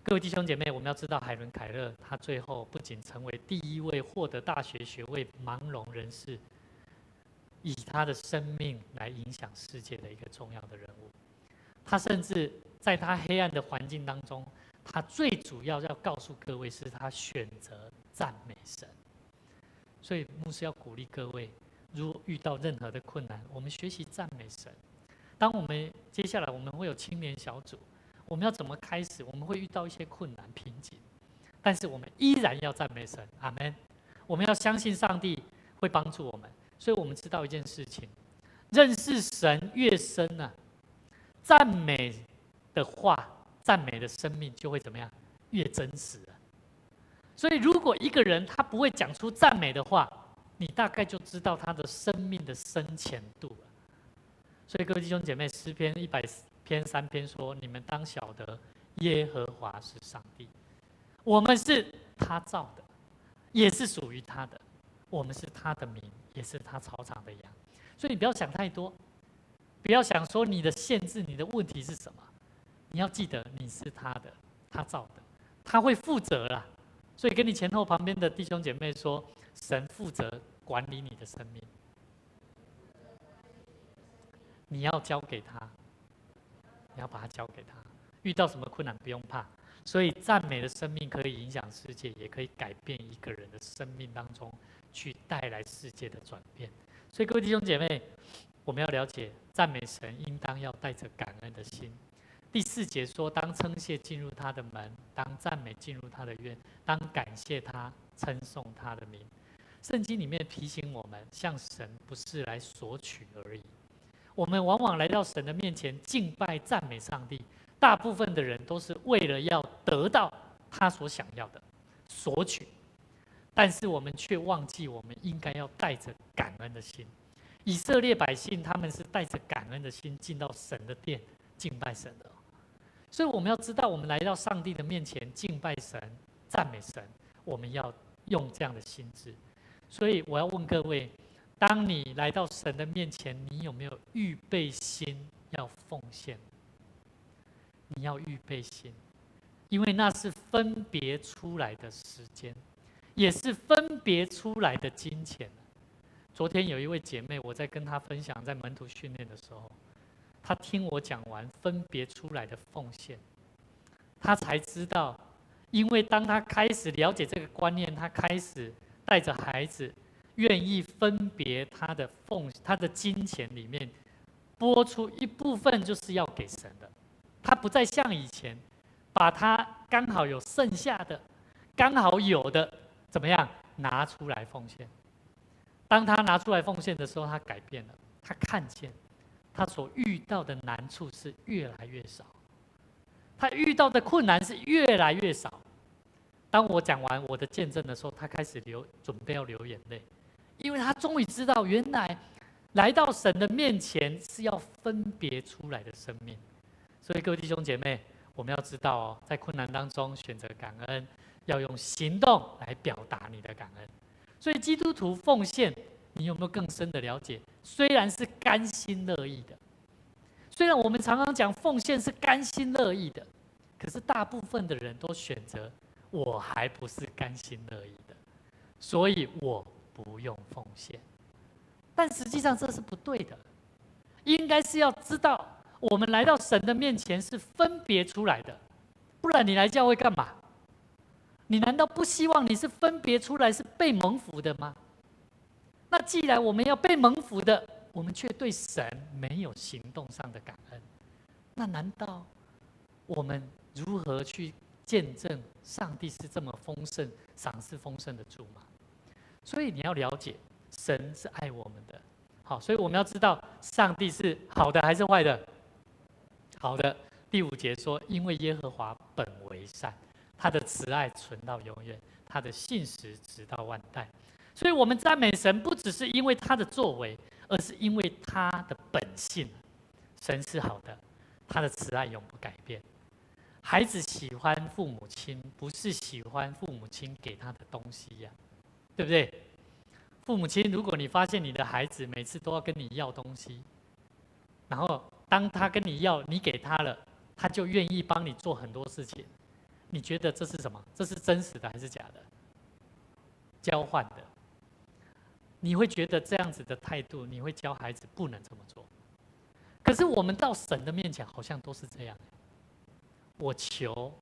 各位弟兄姐妹，我们要知道，海伦凯勒他最后不仅成为第一位获得大学学位盲聋人士，以他的生命来影响世界的一个重要的人物。他甚至在他黑暗的环境当中，他最主要要告诉各位是他选择赞美神。所以牧师要鼓励各位，如果遇到任何的困难，我们学习赞美神。当我们接下来我们会有青年小组，我们要怎么开始？我们会遇到一些困难瓶颈，但是我们依然要赞美神，阿们。我们要相信上帝会帮助我们。所以我们知道一件事情，认识神越深啊，赞美的话，赞美的生命就会怎么样？越真实啊。所以如果一个人他不会讲出赞美的话，你大概就知道他的生命的深浅度了。所以各位弟兄姐妹，诗篇100篇3篇说：“你们当晓得，耶和华是上帝，我们是他造的，也是属于他的。我们是他的民，也是他草场的羊。”所以你不要想太多，不要想说你的限制、你的问题是什么。你要记得你是他的，他造的，他会负责啦。所以跟你前后旁边的弟兄姐妹说，神负责管理你的生命，你要交给他。你要把它交给他，遇到什么困难不用怕。所以赞美的生命可以影响世界，也可以改变一个人的生命当中，去带来世界的转变。所以各位弟兄姐妹，我们要了解，赞美神应当要带着感恩的心。第4节说，当称谢进入他的门，当赞美进入他的院，当感谢他，称颂他的名。圣经里面提醒我们，向神不是来索取而已。我们往往来到神的面前敬拜赞美上帝，大部分的人都是为了要得到他所想要的，索取。但是我们却忘记，我们应该要带着感恩的心。以色列百姓他们是带着感恩的心进到神的殿敬拜神的。所以我们要知道，我们来到上帝的面前敬拜神、赞美神，我们要用这样的心智。所以我要问各位，当你来到神的面前，你有没有预备心要奉献？你要预备心，因为那是分别出来的时间，也是分别出来的金钱。昨天有一位姐妹，我在跟她分享在门徒训练的时候，她听我讲完分别出来的奉献，她才知道，因为当她开始了解这个观念，她开始带着孩子，愿意分别她的金钱里面拨出一部分，就是要给神的。她不再像以前，把她刚好有剩下的、刚好有的怎么样拿出来奉献。当她拿出来奉献的时候，她改变了，她看见她所遇到的难处是越来越少，她遇到的困难是越来越少。当我讲完我的见证的时候，她开始准备要流眼泪，因为她终于知道，原来来到神的面前是要分别出来的生命。所以各位弟兄姐妹，我们要知道哦，在困难当中选择感恩，要用行动来表达你的感恩。所以基督徒奉献，你有没有更深的了解？虽然是甘心乐意的，虽然我们常常讲奉献是甘心乐意的，可是大部分的人都选择我还不是甘心乐意的，所以我不用奉献。但实际上这是不对的，应该是要知道，我们来到神的面前是分别出来的，不然你来教会干嘛？你难道不希望你是分别出来是被蒙福的吗？那既然我们要被蒙福的，我们却对神没有行动上的感恩，那难道我们如何去见证上帝是这么丰盛、赏赐丰盛的主吗？所以你要了解，神是爱我们的。好，所以我们要知道，上帝是好的还是坏的？好的。第5节说，因为耶和华本为善，他的慈爱存到永远，他的信实直到万代。所以我们赞美神，不只是因为他的作为，而是因为他的本性。神是好的，他的慈爱永不改变。孩子喜欢父母亲，不是喜欢父母亲给他的东西呀，对不对？父母亲，如果你发现你的孩子每次都要跟你要东西，然后当他跟你要，你给他了，他就愿意帮你做很多事情，你觉得这是什么？这是真实的还是假的？交换的。你会觉得这样子的态度，你会教孩子不能这么做。可是我们到神的面前，好像都是这样。我求，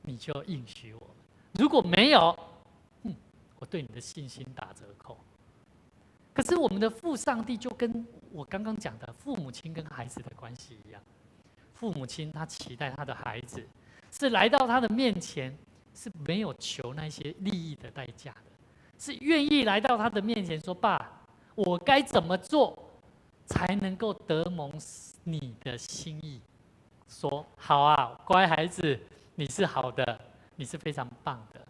你就要应许我；如果没有，我对你的信心打折扣。可是我们的父上帝就跟我刚刚讲的父母亲跟孩子的关系一样，父母亲他期待他的孩子是来到他的面前，是没有求那些利益的代价的，是愿意来到他的面前说：“爸，我该怎么做才能够得蒙你的心意？”说：“好啊，乖孩子，你是好的，你是非常棒的，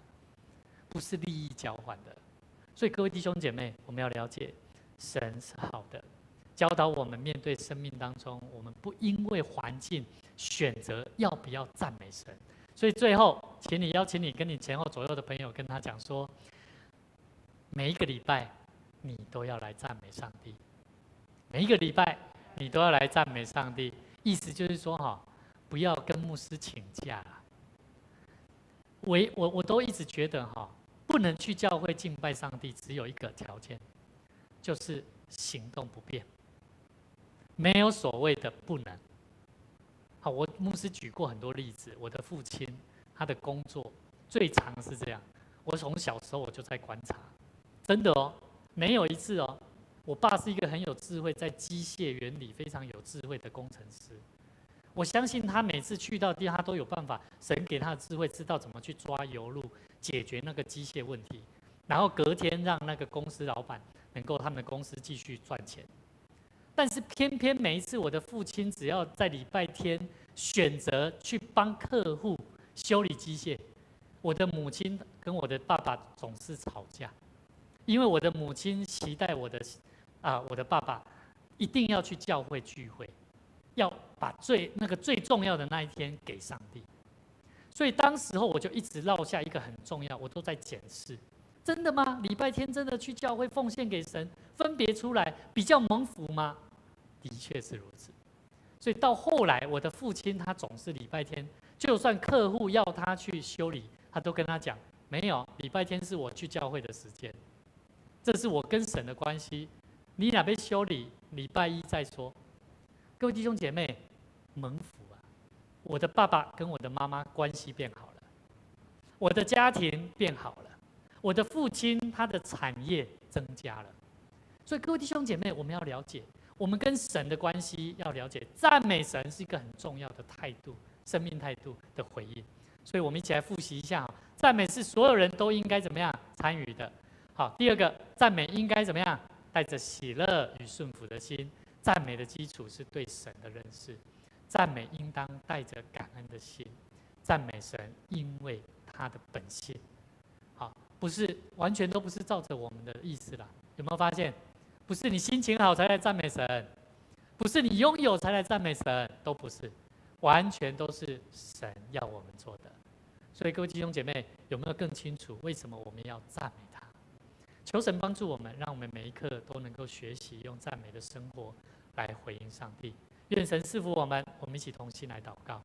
不是利益交换的。”所以各位弟兄姐妹，我们要了解，神是好的，教导我们面对生命当中，我们不因为环境选择要不要赞美神。所以最后，邀请你跟你前后左右的朋友跟他讲说，每一个礼拜你都要来赞美上帝，每一个礼拜你都要来赞美上帝。意思就是说不要跟牧师请假啦。我都一直觉得不能去教会敬拜上帝，只有一个条件，就是行动不便，没有所谓的不能。好，我牧师举过很多例子，我的父亲他的工作最常是这样，我从小时候我就在观察，真的没有一次我爸是一个很有智慧，在机械原理非常有智慧的工程师。我相信他每次去到地方，他都有办法，神给他的智慧，知道怎么去抓油路，解决那个机械问题，然后隔天让那个公司老板能够他们的公司继续赚钱。但是偏偏每一次我的父亲只要在礼拜天选择去帮客户修理机械，我的母亲跟我的爸爸总是吵架，因为我的母亲期待我的爸爸一定要去教会聚会，要把最重要的那一天给上帝。所以当时候我就一直落下一个很重要，我都在检视，真的吗？礼拜天真的去教会奉献给神，分别出来比较蒙福吗？的确是如此。所以到后来，我的父亲他总是礼拜天，就算客户要他去修理，他都跟他讲，没有，礼拜天是我去教会的时间，这是我跟神的关系。你哪边修理，礼拜一再说。各位弟兄姐妹，蒙福啊！我的爸爸跟我的妈妈关系变好了，我的家庭变好了，我的父亲他的产业增加了。所以各位弟兄姐妹，我们要了解，我们跟神的关系要了解，赞美神是一个很重要的态度，生命态度的回应。所以我们一起来复习一下，赞美是所有人都应该怎么样参与的。好，第二个，赞美应该怎么样？带着喜乐与顺服的心。赞美的基础是对神的认识，赞美应当带着感恩的心，赞美神，因为他的本性。好，不是完全都不是照着我们的意思啦。有没有发现？不是你心情好才来赞美神，不是你拥有才来赞美神，都不是，完全都是神要我们做的。所以各位弟兄姐妹，有没有更清楚为什么我们要赞美他？求神帮助我们，让我们每一刻都能够学习用赞美的生活来回应上帝。愿神赐福我们，我们一起同心来祷告。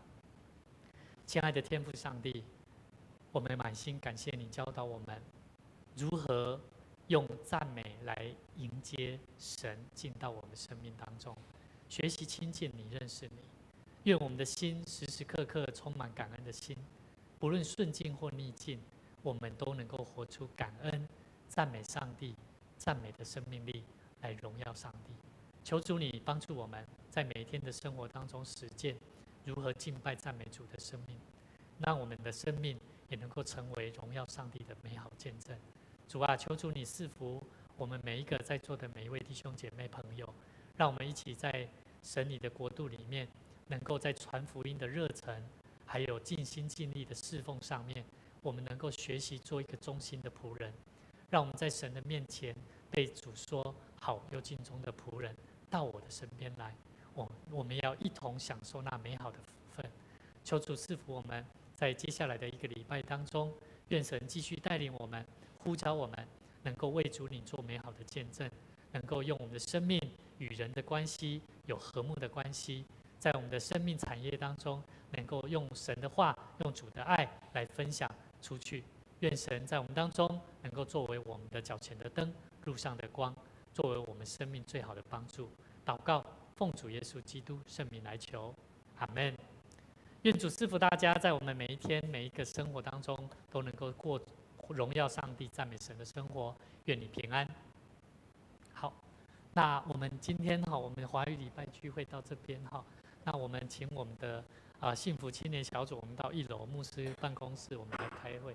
亲爱的天父上帝，我们满心感谢你教导我们如何用赞美来迎接神进到我们生命当中，学习亲近你，认识你。愿我们的心时时刻刻充满感恩的心，不论顺境或逆境，我们都能够活出感恩、赞美上帝、赞美的生命力来荣耀上帝。求主你帮助我们在每一天的生活当中实践如何敬拜赞美主的生命，让我们的生命也能够成为荣耀上帝的美好见证。主啊，求主你赐福我们每一个在座的每一位弟兄姐妹朋友，让我们一起在神你的国度里面，能够在传福音的热忱，还有尽心尽力的侍奉上面，我们能够学习做一个忠心的仆人，让我们在神的面前被主说好又尽忠的仆人，到我的身边来，我们要一同享受那美好的福分。求主赐福我们在接下来的一个礼拜当中，愿神继续带领我们，呼召我们能够为主你做美好的见证，能够用我们的生命与人的关系有和睦的关系，在我们的生命产业当中，能够用神的话，用主的爱来分享出去。愿神在我们当中能够作为我们的脚前的灯，路上的光，作为我们生命最好的帮助。祷告，奉主耶稣基督圣名来求，阿们。愿主赐福大家，在我们每一天每一个生活当中，都能够过荣耀上帝、赞美神的生活。愿你平安。好，那我们今天我们华语礼拜聚会到这边那我们请我们的幸福青年小组，我们到1楼牧师办公室，我们来开会